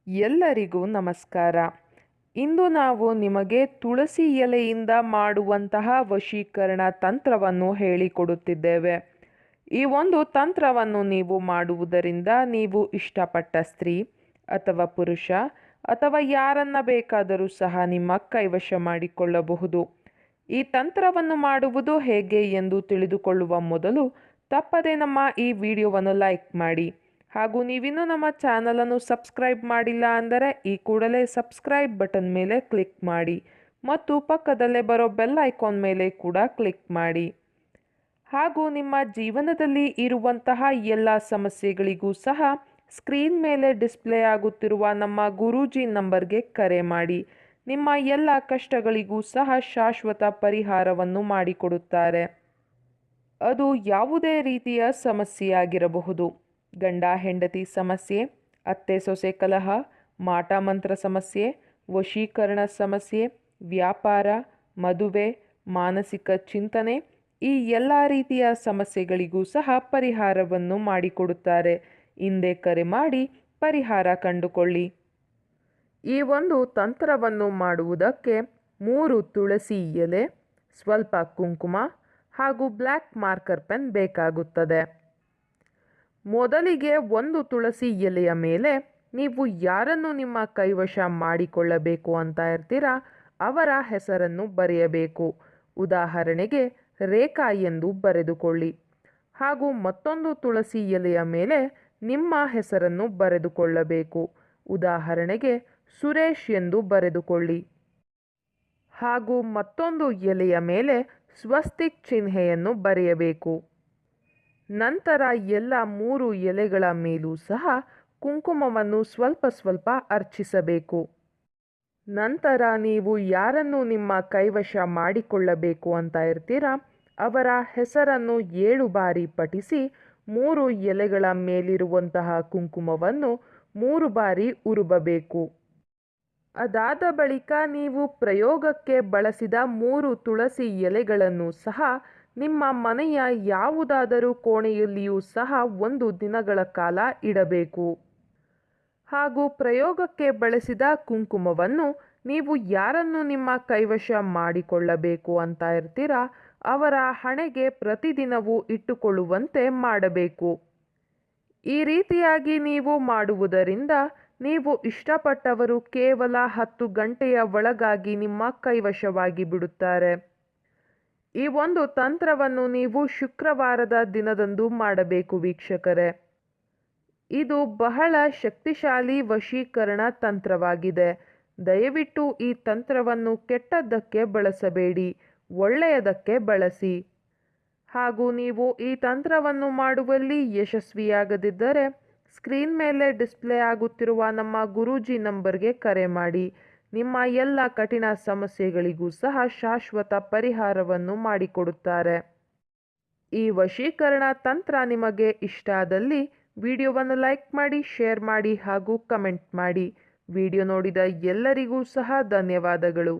ಎಲ್ಲರಿಗೂ ನಮಸ್ಕಾರ. ಇಂದು ನಾವು ನಿಮಗೆ ತುಳಸಿ ಎಲೆಯಿಂದ ಮಾಡುವಂತಹ ವಶೀಕರಣ ತಂತ್ರವನ್ನು ಹೇಳಿಕೊಡುತ್ತಿದ್ದೇವೆ. ಈ ಒಂದು ತಂತ್ರವನ್ನು ನೀವು ಮಾಡುವುದರಿಂದ ನೀವು ಇಷ್ಟಪಟ್ಟ ಸ್ತ್ರೀ ಅಥವಾ ಪುರುಷ ಅಥವಾ ಯಾರನ್ನ ಬೇಕಾದರೂ ಸಹ ನಿಮ್ಮ ಕೈವಶ ಮಾಡಿಕೊಳ್ಳಬಹುದು. ಈ ತಂತ್ರವನ್ನು ಮಾಡುವುದು ಹೇಗೆ ಎಂದು ತಿಳಿದುಕೊಳ್ಳುವ ಮೊದಲು ತಪ್ಪದೆ ನಮ್ಮ ಈ ವಿಡಿಯೋವನ್ನು ಲೈಕ್ ಮಾಡಿ. ಹಾಗೂ ನೀವಿನ್ನೂ ನಮ್ಮ ಚಾನಲನ್ನು ಸಬ್ಸ್ಕ್ರೈಬ್ ಮಾಡಿಲ್ಲ ಅಂದರೆ ಈ ಕೂಡಲೇ ಸಬ್ಸ್ಕ್ರೈಬ್ ಬಟನ್ ಮೇಲೆ ಕ್ಲಿಕ್ ಮಾಡಿ ಮತ್ತು ಪಕ್ಕದಲ್ಲೇ ಬರೋ ಬೆಲ್ ಐಕಾನ್ ಮೇಲೆ ಕೂಡ ಕ್ಲಿಕ್ ಮಾಡಿ. ಹಾಗೂ ನಿಮ್ಮ ಜೀವನದಲ್ಲಿ ಇರುವಂತಹ ಎಲ್ಲ ಸಮಸ್ಯೆಗಳಿಗೂ ಸಹ ಸ್ಕ್ರೀನ್ ಮೇಲೆ ಡಿಸ್ಪ್ಲೇ ಆಗುತ್ತಿರುವ ನಮ್ಮ ಗುರೂಜಿ ನಂಬರ್ಗೆ ಕರೆ ಮಾಡಿ. ನಿಮ್ಮ ಎಲ್ಲ ಕಷ್ಟಗಳಿಗೂ ಸಹ ಶಾಶ್ವತ ಪರಿಹಾರವನ್ನು ಮಾಡಿಕೊಡುತ್ತಾರೆ. ಅದು ಯಾವುದೇ ರೀತಿಯ ಸಮಸ್ಯೆಯಾಗಿರಬಹುದು. ಗಂಡ ಹೆಂಡತಿ ಸಮಸ್ಯೆ, ಅತ್ತೆ ಸೊಸೆ ಕಲಹ, ಮಾಟ ಮಂತ್ರ ಸಮಸ್ಯೆ, ವಶೀಕರಣ ಸಮಸ್ಯೆ, ವ್ಯಾಪಾರ, ಮದುವೆ, ಮಾನಸಿಕ ಚಿಂತನೆ, ಈ ಎಲ್ಲ ರೀತಿಯ ಸಮಸ್ಯೆಗಳಿಗೂ ಸಹ ಪರಿಹಾರವನ್ನು ಮಾಡಿಕೊಡುತ್ತಾರೆ. ಹಿಂದೆ ಕರೆ ಮಾಡಿ ಪರಿಹಾರ ಕಂಡುಕೊಳ್ಳಿ. ಈ ಒಂದು ತಂತ್ರವನ್ನು ಮಾಡುವುದಕ್ಕೆ 3 ತುಳಸಿ ಎಲೆ, ಸ್ವಲ್ಪ ಕುಂಕುಮ ಹಾಗೂ ಬ್ಲ್ಯಾಕ್ ಮಾರ್ಕರ್ ಪೆನ್ ಬೇಕಾಗುತ್ತದೆ. ಮೊದಲಿಗೆ 1 ತುಳಸಿ ಎಲೆಯ ಮೇಲೆ ನೀವು ಯಾರನ್ನು ನಿಮ್ಮ ಕೈವಶ ಮಾಡಿಕೊಳ್ಳಬೇಕು ಅಂತ ಇರ್ತೀರಾ ಅವರ ಹೆಸರನ್ನು ಬರೆಯಬೇಕು. ಉದಾಹರಣೆಗೆ ರೇಖಾ ಎಂದು ಬರೆದುಕೊಳ್ಳಿ. ಹಾಗೂ ಮತ್ತೊಂದು ತುಳಸಿ ಎಲೆಯ ಮೇಲೆ ನಿಮ್ಮ ಹೆಸರನ್ನು ಬರೆದುಕೊಳ್ಳಬೇಕು. ಉದಾಹರಣೆಗೆ ಸುರೇಶ್ ಎಂದು ಬರೆದುಕೊಳ್ಳಿ. ಹಾಗೂ ಮತ್ತೊಂದು ಎಲೆಯ ಮೇಲೆ ಸ್ವಸ್ತಿಕ್ ಚಿಹ್ನೆಯನ್ನು ಬರೆಯಬೇಕು. ನಂತರ ಎಲ್ಲ 3 ಎಲೆಗಳ ಮೇಲೂ ಸಹ ಕುಂಕುಮವನ್ನು ಸ್ವಲ್ಪ ಸ್ವಲ್ಪ ಅರ್ಚಿಸಬೇಕು. ನಂತರ ನೀವು ಯಾರನ್ನು ನಿಮ್ಮ ಕೈವಶ ಮಾಡಿಕೊಳ್ಳಬೇಕು ಅಂತ ಇರ್ತೀರಾ ಅವರ ಹೆಸರನ್ನು 7 ಬಾರಿ ಪಠಿಸಿ 3 ಎಲೆಗಳ ಮೇಲಿರುವಂತಹ ಕುಂಕುಮವನ್ನು 3 ಬಾರಿ ಉರುಬಬೇಕು. ಅದಾದ ಬಳಿಕ ನೀವು ಪ್ರಯೋಗಕ್ಕೆ ಬಳಸಿದ 3 ತುಳಸಿ ಎಲೆಗಳನ್ನು ಸಹ ನಿಮ್ಮ ಮನೆಯ ಯಾವುದಾದರೂ ಕೋಣೆಯಲ್ಲಿಯೂ ಸಹ 1 ದಿನಗಳ ಕಾಲ ಇಡಬೇಕು. ಹಾಗೂ ಪ್ರಯೋಗಕ್ಕೆ ಬಳಸಿದ ಕುಂಕುಮವನ್ನು ನೀವು ಯಾರನ್ನು ನಿಮ್ಮ ಕೈವಶ ಮಾಡಿಕೊಳ್ಳಬೇಕು ಅಂತ ಇರ್ತೀರಾ ಅವರ ಹಣೆಗೆ ಪ್ರತಿದಿನವೂ ಇಟ್ಟುಕೊಳ್ಳುವಂತೆ ಮಾಡಬೇಕು. ಈ ರೀತಿಯಾಗಿ ನೀವು ಮಾಡುವುದರಿಂದ ನೀವು ಇಷ್ಟಪಟ್ಟವರು ಕೇವಲ 10 ಗಂಟೆಯ ಒಳಗಾಗಿ ನಿಮ್ಮ ಕೈವಶವಾಗಿ ಬಿಡುತ್ತಾರೆ. ಈ ಒಂದು ತಂತ್ರವನ್ನು ನೀವು ಶುಕ್ರವಾರದ ದಿನದಂದು ಮಾಡಬೇಕು ವೀಕ್ಷಕರೇ. ಇದು ಬಹಳ ಶಕ್ತಿಶಾಲಿ ವಶೀಕರಣ ತಂತ್ರವಾಗಿದೆ. ದಯವಿಟ್ಟು ಈ ತಂತ್ರವನ್ನು ಕೆಟ್ಟದ್ದಕ್ಕೆ ಬಳಸಬೇಡಿ, ಒಳ್ಳೆಯದಕ್ಕೆ ಬಳಸಿ. ಹಾಗೂ ನೀವು ಈ ತಂತ್ರವನ್ನು ಮಾಡುವಲ್ಲಿ ಯಶಸ್ವಿಯಾಗದಿದ್ದರೆ ಸ್ಕ್ರೀನ್ ಮೇಲೆ ಡಿಸ್ಪ್ಲೇ ಆಗುತ್ತಿರುವ ನಮ್ಮ ಗುರೂಜಿ ನಂಬರ್ಗೆ ಕರೆ ಮಾಡಿ. ನಿಮ್ಮ ಎಲ್ಲ ಕಠಿಣ ಸಮಸ್ಯೆಗಳಿಗೂ ಸಹ ಶಾಶ್ವತ ಪರಿಹಾರವನ್ನು ಮಾಡಿಕೊಡುತ್ತಾರೆ. ಈ ವಶೀಕರಣ ತಂತ್ರ ನಿಮಗೆ ಇಷ್ಟ ಆದಲ್ಲಿ ವಿಡಿಯೋವನ್ನು ಲೈಕ್ ಮಾಡಿ, ಶೇರ್ ಮಾಡಿ ಹಾಗೂ ಕಮೆಂಟ್ ಮಾಡಿ. ವಿಡಿಯೋ ನೋಡಿದ ಎಲ್ಲರಿಗೂ ಸಹ ಧನ್ಯವಾದಗಳು.